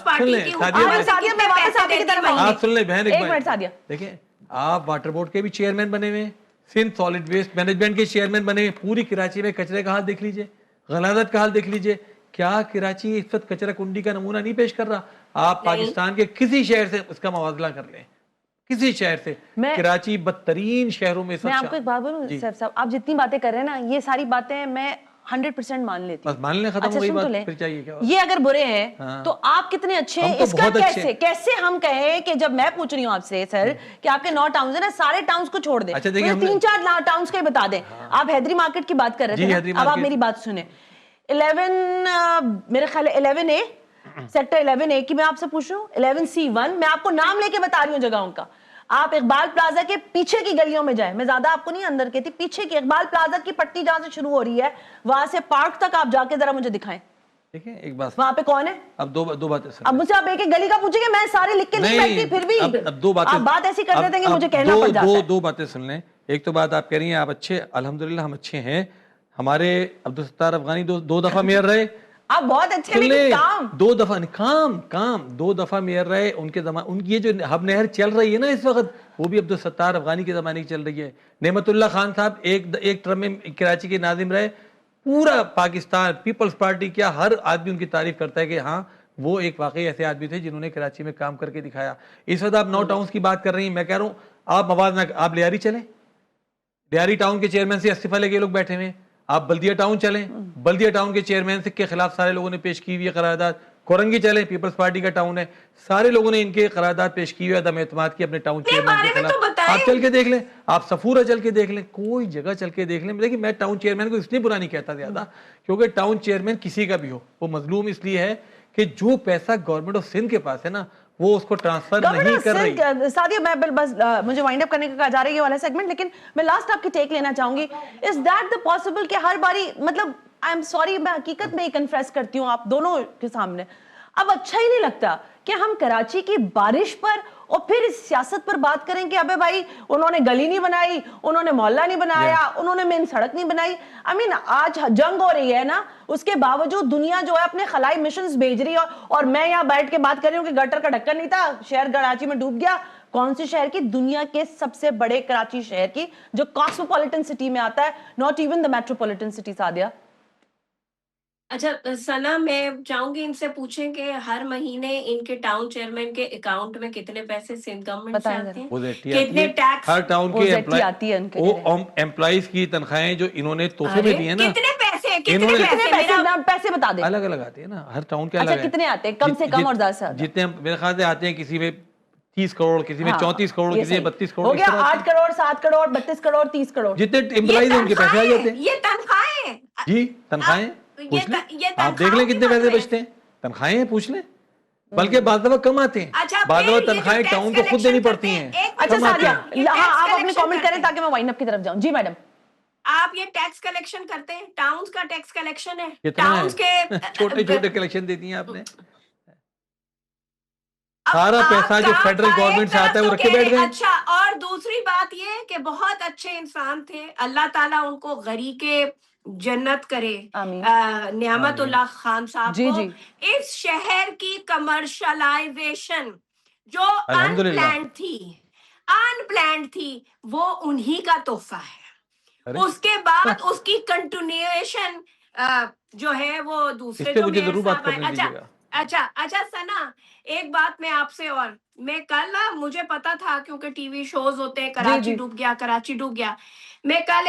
Speaker 2: सुन लें बहन एक बार, देखिए आप वाटर बोर्ड के भी चेयरमैन बने हुए, सिंध सॉलिड वेस्ट मैनेजमेंट के चेयरमैन बने, पूरी कराची में कचरे का हाल देख लीजिए, गलाजत का हाल देख लीजिए, کیا کراچی اس وقت کچرا کنڈی کا نمونہ نہیں پیش کر رہا؟ آپ پاکستان کے کسی شہر سے اس کا موازنہ کر لیں، کسی شہر سے، کراچی بدترین شہروں میں.
Speaker 1: میں آپ کو ایک بات بولوں سیف صاحب، آپ جتنی باتیں کر رہے ہیں نا، یہ ساری باتیں میں 100% مان لیتی ہوں.
Speaker 2: بس مان لیں، ختم ہو گئی بات، پھر چاہیے کیا؟
Speaker 1: یہ اگر برے ہیں تو آپ کتنے اچھے ہیں، اس کا کیسے ہم کہیں کہ جب میں پوچھ رہی ہوں آپ سے سر کہ آپ کے 9 ٹاؤنز ہیں نا، سارے ٹاؤنز کو چھوڑ دیں، 3-4 ٹاؤنز کا ہی بتا دیں. آپ حیدری مارکیٹ کی بات کر رہے تھے، اب آپ میری بات سنیں. 11 میرے خیال ہے 11A سیکٹر 11A کی میں آپ سے پوچھ رہا ہوں، 11C1 میں آپ کو نام لے کے بتا رہی ہوں جگہوں کا. آپ اقبال پلازا کے پیچھے کی گلیوں میں جائیں، میں زیادہ آپ کو نہیں اندر کہتی، پیچھے کی اقبال پلازا کی پٹی جہاں سے شروع ہو رہی ہے وہاں سے پارک تک آپ جا کے ذرا مجھے دکھائیں.
Speaker 2: ٹھیک ہے، ایک بات
Speaker 1: وہاں پہ کون ہے؟
Speaker 2: اب دو باتیں سن.
Speaker 1: اب مجھ سے آپ ایک گلی کا پوچھیں گے، میں سارے لکھ کے نہیں بیٹھتی، پھر بھی
Speaker 2: اب 2 باتیں
Speaker 1: آپ بات ایسی کر دیتے ہیں کہ مجھے کہنا پڑ جاتا ہے.
Speaker 2: 2 باتیں سن لیں. ایک تو بات آپ کہہ رہی ہیں آپ اچھے، الحمدللہ ہم اچھے ہیں. ہمارے عبدالستار افغانی 2 دفعہ میئر رہے.
Speaker 1: آپ بہت اچھے، لیکن کام
Speaker 2: 2 دفعہ کام 2 دفعہ میئر رہے. ان کے زمانے، ان کی یہ جو ہب نہر چل رہی ہے نا اس وقت، وہ بھی عبدالستار افغانی کے زمانے کی چل رہی ہے. نعمت اللہ خان صاحب ایک ٹرم میں کراچی کے ناظم رہے. پورا پاکستان پیپلز پارٹی کیا ہر آدمی ان کی تعریف کرتا ہے کہ ہاں وہ ایک واقعی ایسے آدمی تھے جنہوں نے کراچی میں کام کر کے دکھایا. اس وقت آپ 9 ٹاؤنز کی بات کر رہی ہیں. میں کہہ رہا ہوں آپ موازنہ، آپ لیاری چلیں، لیاری ٹاؤن کے چیئرمین سے استعفیٰ لے کے لوگ بیٹھے ہوئے. آپ بلدیہ ٹاؤن چلیں، بلدیہ ٹاؤن کے چیئرمین کے خلاف سارے لوگوں نے پیش کی ہوئی ہے قرارداد. کورنگی چلیں، پیپلز پارٹی کا ٹاؤن ہے، سارے لوگوں نے ان کے قرارداد پیش کی ہوئی ہے عدم اعتماد کی اپنے ٹاؤن چیئرمین کے خلاف. آپ چل کے دیکھ لیں، آپ صفورہ چل کے دیکھ لیں، کوئی جگہ چل کے دیکھ لیں. لیکن میں ٹاؤن چیئرمین کو اس لیے برا نہیں کہتا زیادہ، کیونکہ ٹاؤن چیئرمین کسی کا بھی ہو وہ مظلوم اس لیے ہے کہ جو پیسہ گورنمنٹ آف سندھ کے پاس ہے نا وہ اس کو ٹرانسفر نہیں کر رہی.
Speaker 1: سادیہ میں بس مجھے وائنڈ اپ کرنے کا کہا جا رہا ہے یہ والا سیگمنٹ، لیکن میں لاسٹ آپ کی ٹیک لینا چاہوں گی. از دیٹ دا پاسبل کہ ہر باری، مطلب آئی ایم سوری، میں حقیقت میں ہی کنفیس کرتی ہوں آپ دونوں کے سامنے، اب اچھا ہی نہیں لگتا کہ ہم کراچی کی بارش پر اور پھر اس سیاست پر بات کریں کہ ابے بھائی انہوں نے گلی نہیں بنائی، انہوں نے محلہ نہیں بنایا، انہوں نے مین سڑک نہیں بنائی. آج جنگ ہو رہی ہے نا، اس کے باوجود دنیا جو ہے اپنے خلائی مشنز بھیج رہی ہے، اور میں یہاں بیٹھ کے بات کر رہی ہوں کہ گٹر کا ڈھکن نہیں تھا، شہر کراچی میں ڈوب گیا. کون سے شہر کی؟ دنیا کے سب سے بڑے کراچی شہر کی، جو کاسموپولیٹن سٹی میں آتا ہے، not even the metropolitan city. Sadia
Speaker 3: اچھا ثنا، میں چاہوں گی ان سے پوچھیں کہ ہر مہینے ان کے ٹاؤن چیئرمین کے اکاؤنٹ میں کتنے پیسے سندھ گورنمنٹ سے آتے ہیں، کتنے ٹیکس
Speaker 2: ہر ٹاؤن کے امپلائیز کی تنخواہیں جو انہوں نے تحفے میں دی ہیں نا،
Speaker 3: کتنے
Speaker 1: پیسے بتا دیں.
Speaker 2: الگ الگ آتے ہیں نا ہر ٹاؤن کے. اچھا
Speaker 1: کتنے آتے ہیں؟ کم سے کم اور زیادہ سے زیادہ
Speaker 2: جتنے میرے خیال سے آتے ہیں، کسی میں 30 کروڑ، کسی میں 34 کروڑ، کسی میں 32 کروڑ،
Speaker 1: ہو گیا 8 کروڑ 7 کروڑ 32 کروڑ 30 کروڑ
Speaker 2: جتنے امپلائیز ہیں ان کے پیسے آ جاتے ہیں.
Speaker 3: یہ تنخواہیں
Speaker 2: جی تنخواہیں پوچھ لیں، آپ دیکھ لیں کتنے پیسے بچتے ہیں. تنخواہیں پوچھ لیں، بلکہ بعض دفعہ کم آتے ہیں، بعض دفعہ تنخواہیں ٹاؤن کو خود دینی پڑتی ہیں.
Speaker 1: اچھا سادیہ، آپ اپنے کامنٹ کریں تاکہ میں وائنڈ اپ کی طرف جاؤں. جی میڈم،
Speaker 3: آپ یہ ٹیکس کلیکشن کرتے ہیں؟ ٹاؤنز کا ٹیکس کلیکشن ہے،
Speaker 2: کتنا
Speaker 3: ٹاؤنز کے
Speaker 2: چھوٹے چھوٹے کلیکشن دیتی ہیں آپ نے. سارا پیسہ جو فیڈرل گورنمنٹ سے آتا ہے وہ رکھے بیٹھ گئے.
Speaker 3: اچھا، اور دوسری بات یہ کہ بہت اچھے انسان تھے، اللہ تعالیٰ ان کو غریق جنت کرے. نعمت اللہ خان صاحب کو اس شہر کی کمرشلائزیشن جو انپلانڈ تھی وہ انہی کا تحفہ ہے. اس کے بعد اس کی کنٹینیویشن جو ہے وہ دوسرے جو میئر صاحب آئے. اچھا ثنا، ایک بات میں آپ سے، اور میں کل مجھے پتا تھا کیونکہ ٹی وی شوز ہوتے ہیں، کراچی ڈوب گیا. میں کل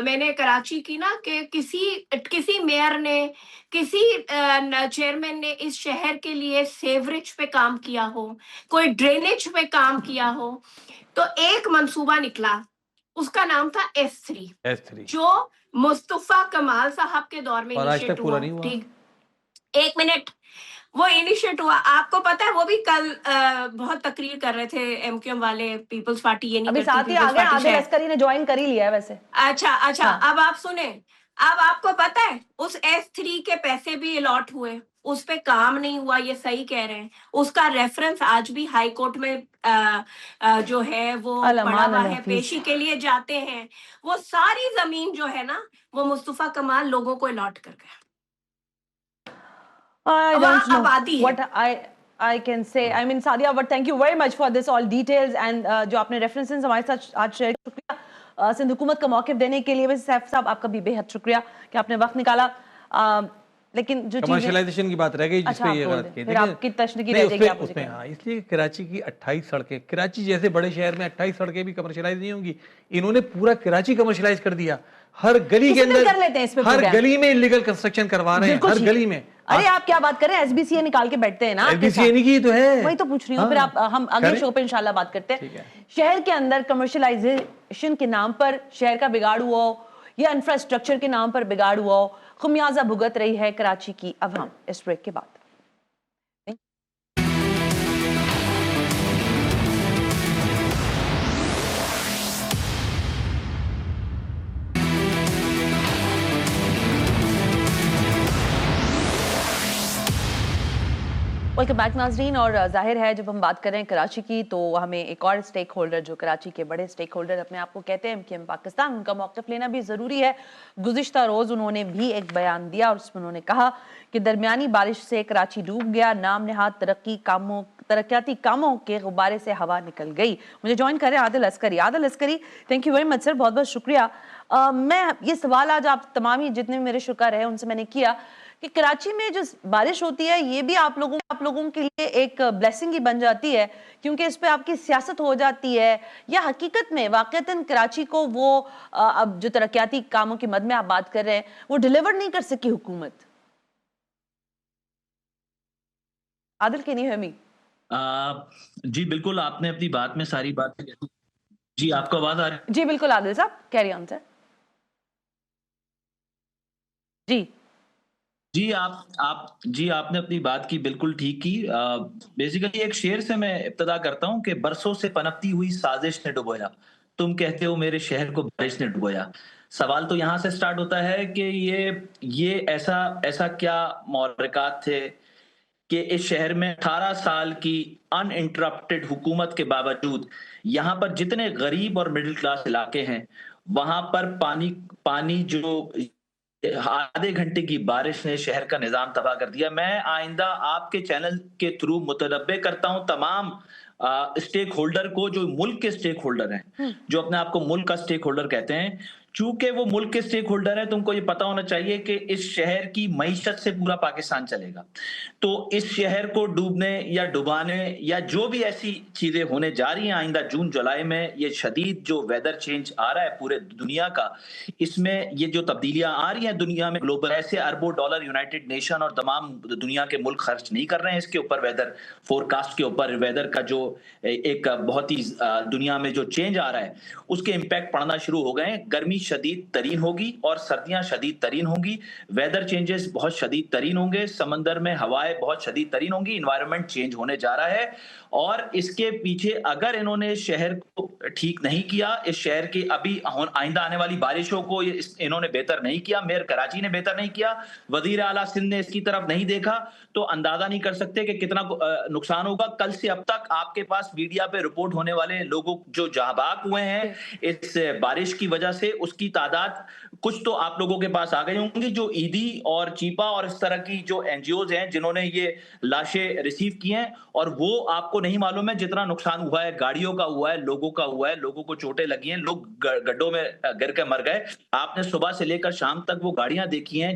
Speaker 3: میں نے کراچی کی نا کہ کسی میئر نے، کسی چیئرمین نے اس شہر کے لیے سیوریج پہ کام کیا ہو، کوئی ڈرینیج پہ کام کیا ہو، تو ایک منصوبہ نکلا، اس کا نام تھا S3 جو مصطفیٰ کمال صاحب کے دور میں انیشیٹ ہوا. ٹھیک، ایک منٹ، وہ انیشیٹ ہوا. آپ کو پتا ہے وہ بھی کل بہت تقریر کر رہے تھے ایم کیو ایم والے، پیپلز پارٹی یہ نہیں کرتی،
Speaker 1: آدھے عسکری نے جوائن کر ہی لیا ہے ویسے.
Speaker 3: اچھا اب آپ سنیں، اب آپ کو پتا ہے اس S3 کے پیسے بھی الاٹ ہوئے، اس پہ کام نہیں ہوا، یہ صحیح کہہ رہے ہیں. اس کا ریفرنس آج بھی ہائی کورٹ میں جو ہے وہ پڑا ہوا ہے، پیشی کے لیے جاتے ہیں. وہ ساری زمین جو ہے نا وہ مصطفیٰ کمال لوگوں کو الاٹ کر گیا.
Speaker 1: I don't know what I can say. I mean, Sadia, but thank you very much for this all details and جو آپ نے references ہمارے ساتھ آج شیئر. شکریہ سندھ حکومت کا موقف دینے کے لیے. ویسے سیف صاحب آپ کا بھی بے حد شکریہ کہ آپ نے وقت نکالا. लेकिन जो चीजें
Speaker 2: कमर्शियलाइजेशन की बात रह गई,
Speaker 1: अच्छा,
Speaker 2: जिसपे
Speaker 1: आप
Speaker 2: ये
Speaker 1: बोल
Speaker 2: बात
Speaker 1: दें।
Speaker 2: की
Speaker 1: फिर
Speaker 2: देखिए,
Speaker 1: आपकी तशनीकी
Speaker 2: नहीं
Speaker 1: रह जाएगी, आप मुझे
Speaker 2: उसमें
Speaker 1: कहें।
Speaker 2: हाँ, इसलिए कराची की 28 सड़कें, कराची जैसे बड़े शहर में 28 सड़कें भी कमर्शियलाइज नहीं होंगी। इन्होंने पूरा कराची कमर्शियलाइज कर दिया। हर गली के
Speaker 1: किसी दिन
Speaker 2: अंदर
Speaker 1: कर लेते हैं इस पे
Speaker 2: हर
Speaker 1: प्रोग्राम।
Speaker 2: गली में इलीगल कंस्ट्रक्शन करवा रहे हैं,
Speaker 1: बिल्कुल
Speaker 2: हर
Speaker 1: ठीक।
Speaker 2: गली में।
Speaker 1: अरे आप क्या बात कर रहे हैं, एसबीसीए निकाल के बैठते हैं ना आपके साथ।
Speaker 2: एसबीसीए की तो है,
Speaker 1: वही तो पूछ रही हूँ। फिर आप हम अगले शो पे इंशाल्लाह बात करते
Speaker 2: ठीक
Speaker 1: हैं।
Speaker 2: है।
Speaker 1: शहर के अंदर कमर्शियलाइजेशन के नाम पर शहर का बिगाड़ हुआ हो या इंफ्रास्ट्रक्चर के नाम पर बिगाड़ हुआ हो, खुमियाजा भुगत रही है कराची की अवाम। इस ब्रेक के बाद वेलकम बैक नाजरीन। और जाहिर है जब हम बात कर रहे हैं कराची की तो हमें एक और स्टेक होल्डर, जो कराची के बड़े स्टेक होल्डर अपने आप को कहते हैं MKM पाकिस्तान, उनका मौक़िफ़ लेना भी ज़रूरी है। गुज़िश्ता रोज़ उन्होंने भी एक बयान दिया और उसमें उन्होंने कहा कि दरमियानी बारिश से कराची डूब गया, नाम नहाद तरक्याती कामों के गुब्बारे से हवा निकल गई। मुझे ज्वाइन कर रहे हैं Adil Askari. Adil Askari, thank you very much sir, बहुत बहुत शुक्रिया। मैं ये सवाल आज आप तमाम ही जितने मेरे शुरा रहे उनसे मैंने किया कि कराची में जो बारिश होती है ये भी आप लोगों के लिए एक ब्लेसिंग ही बन जाती है, क्योंकि इस पे आपकी सियासत हो जाती है, या हकीकत में वाकईतन कराची को वो अब जो तरक्याती कामों की मद में आप बात कर रहे हैं वो डिलीवर नहीं कर सकी हुकूमत। Adil, can you hear me?
Speaker 4: जी बिल्कुल, आपने अपनी बात में सारी बातें कही। जी, आपको आवाज आ रही है?
Speaker 1: जी बिल्कुल आदिल साहब, कैरी ऑन सर। जी
Speaker 4: जी आपने अपनी बात की, बिल्कुल ठीक की। बेसिकली एक शेर से मैं इब्तदा करता हूं कि बरसों से पनपती हुई साजिश ने डुबोया, तुम कहते हो मेरे शहर को बारिश ने डुबोया। सवाल तो यहां से स्टार्ट होता है कि ये ऐसा ऐसा क्या महरक़ात थे कि इस शहर में 18 साल की अनइंटरप्टेड हुकूमत के बावजूद यहाँ पर जितने गरीब और मिडिल क्लास इलाके हैं वहां पर पानी जो आधे घंटे की बारिश ने शहर का निजाम तबाह कर दिया। मैं आइंदा आपके चैनल के थ्रू मुतनब्बे करता हूं तमाम स्टेक होल्डर को, जो मुल्क के स्टेक होल्डर हैं, जो अपने आप को मुल्क का स्टेक होल्डर कहते हैं, चूंकि वो मुल्क के स्टेक होल्डर है, तुमको ये पता होना चाहिए कि इस शहर की मईशत से पूरा पाकिस्तान चलेगा। तो इस शहर को डूबने या डुबाने या जो भी ऐसी चीजें होने जा रही हैं आइंदा जून जुलाई में, ये शदीद जो वेदर चेंज आ रहा है पूरे दुनिया का, इसमें ये जो तब्दीलियां आ रही हैं दुनिया में ग्लोबल, ऐसे अरबों डॉलर यूनाइटेड नेशन और तमाम दुनिया के मुल्क खर्च नहीं कर रहे हैं इसके ऊपर, वेदर फोरकास्ट के ऊपर। वेदर का जो एक बहुत ही दुनिया में जो चेंज आ रहा है उसके इंपैक्ट पड़ना शुरू हो गए हैं। गर्मी शदीद तरीन होगी और सर्दियां शदीद तरीन होंगी, वेदर चेंजेस बहुत शदीद तरीन होंगे, समंदर में हवाएं बहुत शदीद तरीन होंगी, इन्वायरमेंट चेंज होने जा रहा है। और इसके पीछे अगर इन्होंने शहर को ठीक नहीं किया, इस शहर की अभी आइंदा आने वाली बारिशों को इन्होंने बेहतर नहीं किया, मेयर कराची ने बेहतर नहीं किया, वजीर आला सिंध ने इसकी तरफ नहीं देखा, तो अंदाजा नहीं कर सकते कि कितना नुकसान होगा। कल से अब तक आपके पास मीडिया पे रिपोर्ट होने वाले लोगों जो जहाबाक हुए हैं इस बारिश की वजह से, उसकी तादाद कुछ तो आप लोगों के पास आ गई होंगी, जो ईदी और चीपा और इस तरह की जो एनजीओज हैं जिन्होंने ये लाशें रिसीव की हैं, और वो आपको नहीं मालूम है जितना नुकसान हुआ है, गाड़ियों का हुआ है, लोगों का हुआ है, लोगों को चोटें लगी हैं, लोग गड्ढों में गिर के मर गए। आपने सुबह से लेकर शाम तक वो गाड़ियां देखी हैं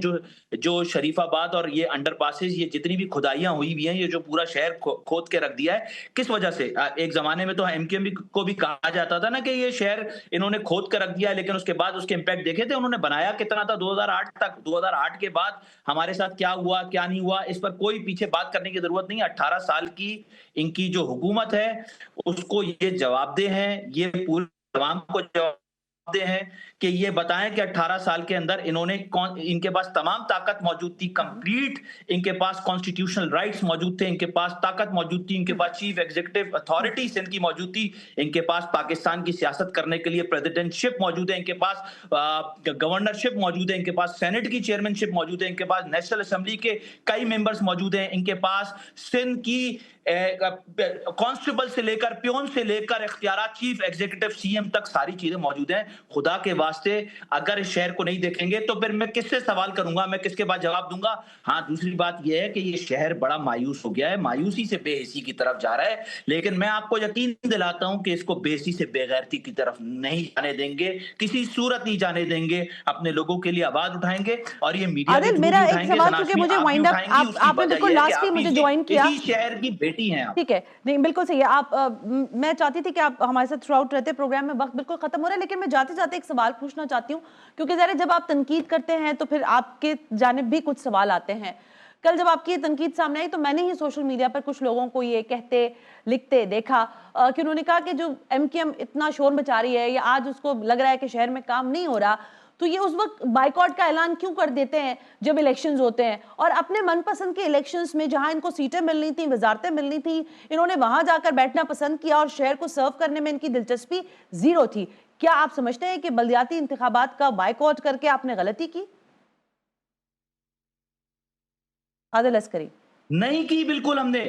Speaker 4: जो शरीफाबाद और ये अंडरपासेस, ये जितनी भी खुदाइयां हुई हुई हैं, ये जो पूरा शहर खोद के रख दिया है, किस वजह से? एक जमाने में तो एमकेएम को भी कहा जाता था ना कि ये शहर इन्होंने खोद कर रख दिया है, लेकिन उसके बाद उसके इंपैक्ट देखे थे उन्होंने बनाया कितना था 2008 तक। 2008 के बाद हमारे साथ क्या हुआ क्या नहीं हुआ, इस पर कोई पीछे बात करने की जरूरत नहीं। 18 साल की इनकी जो हुकूमत है उसको ये जवाबदेह हैं, ये पूरे तमाम को जवाबदेह हैं कि ये बताएं कि 18 साल के अंदर इनके पास तमाम ताकत मौजूद थी, कंप्लीट इनके पास कॉन्स्टिट्यूशनल राइट्स मौजूद थे, इनके पास ताकत मौजूद थी, इनके पास चीफ एग्जीक्यूटिव अथॉरिटी इनकी मौजूद थी, इनके पास पाकिस्तान की सियासत करने के लिए प्रेसिडेंटशिप मौजूद है, इनके पास गवर्नरशिप मौजूद है, इनके पास सेनेट की चेयरमैनशिप मौजूद है, इनके पास नेशनल असेंबली के कई मेंबर्स मौजूद हैं, इनके पास सिंध की कांस्टेबल से लेकर प्योन से लेकर इख्तियारात चीफ एग्जीक्यूटिव सीएम तक सारी चीजें मौजूद हैं। खुदा के वास्ते अगर इस शहर को नहीं देखेंगे तो फिर मैं किससे सवाल करूंगा, मैं किसके बाद जवाब दूंगा? हाँ, दूसरी बात यह है कि ये शहर बड़ा मायूस हो गया है, मायूसी से बेहिसी की तरफ जा रहा है, लेकिन मैं आपको यकीन दिलाता हूं कि इसको बेहिसी से बेगैरती की तरफ नहीं जाने देंगे, किसी सूरत नहीं जाने देंगे। अपने लोगों के लिए आवाज उठाएंगे और ये मीडिया
Speaker 1: आदिल, मेरा एक सवाल, क्योंकि मुझे वाइंड अप, आपने बिल्कुल लास्टली मुझे ज्वाइन किया,
Speaker 4: इसी शहर की बेटी हैं आप।
Speaker 1: ठीक है, नहीं बिल्कुल सही है आप। मैं चाहती थी कि आप हमारे साथ थ्रू आउट रहते, प्रोग्राम में वक्त बिल्कुल खत्म हो रहा है, लेकिन मैं जाते जाते एक सवाल पूछना चाहती हूँ, क्योंकि जरा जब आप तनकीद करते हैं तो फिर आपके जानिब भी कुछ सवाल आते हैं। कल जब आपकी ये तनकीद सामने आई तो मैंने ही सोशल मीडिया पर कुछ लोगों को ये कहते लिखते देखा कि उन्होंने कहा कि जो MKM इतना शोर मचा रही है या आज उसको लग रहा है कि शहर में काम नहीं हो रहा, तो ये उस वक्त बाइकआउट का ऐलान क्यों कर देते हैं जब इलेक्शंस होते हैं, और अपने मनपसंद के इलेक्शंस में जहां इनको सीटें मिलनी थी, वजारतें मिलनी थी, इन्होंने वहां जाकर बैठना पसंद किया और शहर को सर्व करने में इनकी दिलचस्पी जीरो थी। क्या आप समझते हैं कि बल्दियाती इंतखाबात का बाइकआउट करके आपने गलती की? आदिल अस्करी।
Speaker 4: नहीं की बिल्कुल हमने।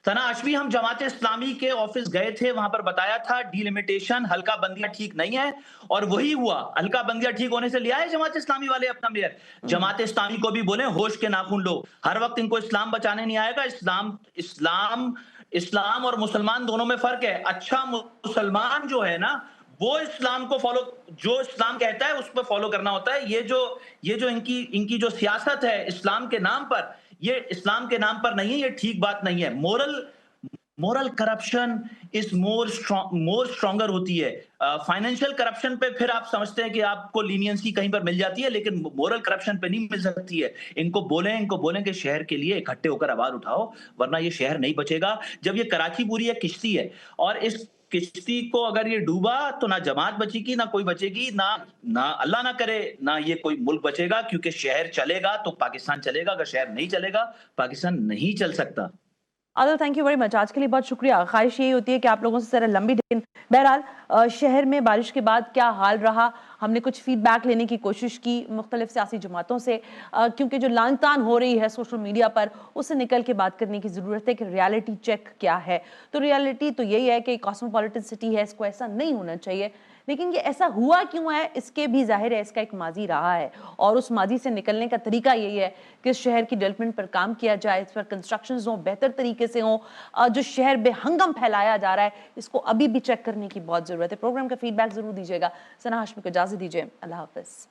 Speaker 4: सना हाशमी, हम जमात इस्लामी के ऑफिस गए थे, वहां पर बताया था डिलिमिटेशन, हल्का बंदियां ठीक नहीं है, और वही हुआ। हल्का बंदियां ठीक होने से लिया है जमात इस्लामी वाले अपना मेयर। जमात इस्लामी को भी बोले होश के नाखून लो, हर वक्त इनको इस्लाम बचाने नहीं आएगा। इस्लाम और मुसलमान दोनों में फर्क है। अच्छा मुसलमान जो है ना, वो इस्लाम को फॉलो, जो इस्लाम कहता है उस पर फॉलो करना होता है। ये जो इनकी जो सियासत है इस्लाम के नाम पर, ये इस्लाम के नाम पर नहीं है, ये ठीक बात नहीं है। Moral corruption is more stronger होती है। फाइनेंशियल करप्शन पे फिर आप समझते हैं कि आपको लीनियंसी कहीं पर मिल जाती है, लेकिन मोरल करप्शन पे नहीं मिल सकती है। इनको बोलें कि शहर के लिए इकट्ठे होकर आवाज उठाओ, वरना ये शहर नहीं बचेगा। जब ये कराची पूरी एक किश्ती है, और इस किश्ती को अगर ये डूबा तो ना जमात बचेगी, ना कोई बचेगी, ना अल्लाह ना करे ना ये कोई मुल्क बचेगा, क्योंकि शहर चलेगा तो पाकिस्तान चलेगा, अगर शहर नहीं चलेगा पाकिस्तान नहीं चल सकता।
Speaker 1: Adil, thank you very much, आज के लिए बहुत शुक्रिया। ख्वाहिश यही होती है कि आप लोगों से जरा लंबी दिन। बहरहाल शहर में बारिश के बाद क्या हाल रहा, हमने कुछ फीडबैक लेने की कोशिश की मुख्तलिफ सियासी जमातों से, क्योंकि जो लान तान हो रही है सोशल मीडिया पर, उससे निकल के बात करने की ज़रूरत है कि रियलिटी चेक क्या है। तो रियलिटी तो यही है कि कॉस्मोपॉलिटन सिटी है, इसको ऐसा नहीं होना चाहिए, लेकिन ये ऐसा हुआ क्यों है इसके भी जाहिर है इसका एक माजी रहा है, और उस माजी से निकलने का तरीका यही है कि इस शहर की डेवलपमेंट पर काम किया जाए, इस पर कंस्ट्रक्शंस हो, बेहतर तरीके से हो। जो शहर बेहंगम फैलाया जा रहा है इसको अभी भी चेक करने की बहुत ज़रूरत है। प्रोग्राम का फीडबैक ज़रूर दीजिएगा। सना हाशमी को इजाज़त दीजिए, अल्लाह हाफ़िज़।